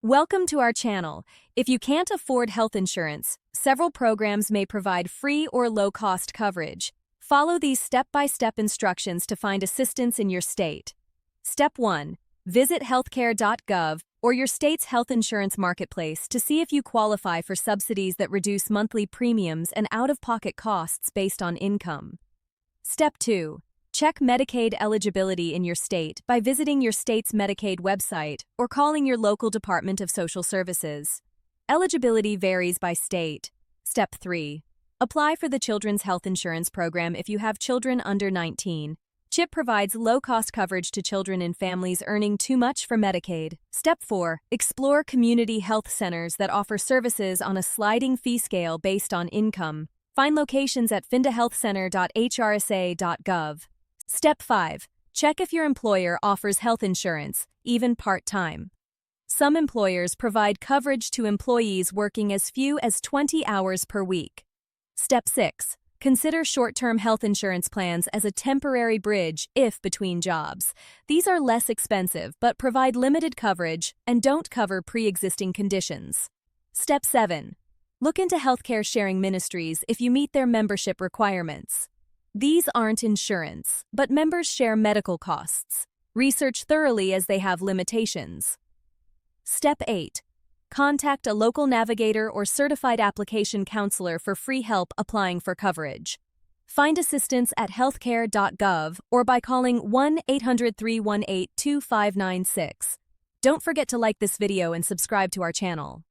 Welcome to our channel. If you can't afford health insurance, several programs may provide free or low-cost coverage. Follow these step-by-step instructions to find assistance in your state. Step 1. Visit healthcare.gov or your state's health insurance marketplace to see if you qualify for subsidies that reduce monthly premiums and out-of-pocket costs based on income. Step 2. Check Medicaid eligibility in your state by visiting your state's Medicaid website or calling your local Department of Social Services. Eligibility varies by state. Step 3. Apply for the Children's Health Insurance Program if you have children under 19. CHIP provides low-cost coverage to children in families earning too much for Medicaid. Step 4. Explore community health centers that offer services on a sliding fee scale based on income. Find locations at findahealthcenter.hrsa.gov. Step 5. Check if your employer offers health insurance, even part-time. Some employers provide coverage to employees working as few as 20 hours per week. Step 6. Consider short-term health insurance plans as a temporary bridge if between jobs. These are less expensive but provide limited coverage and don't cover pre-existing conditions. Step 7. Look into healthcare sharing ministries if you meet their membership requirements. These aren't insurance, but members share medical costs. Research thoroughly as they have limitations. Step 8. Contact a local navigator or certified application counselor for free help applying for coverage. Find assistance at healthcare.gov or by calling 1-800-318-2596. Don't forget to like this video and subscribe to our channel.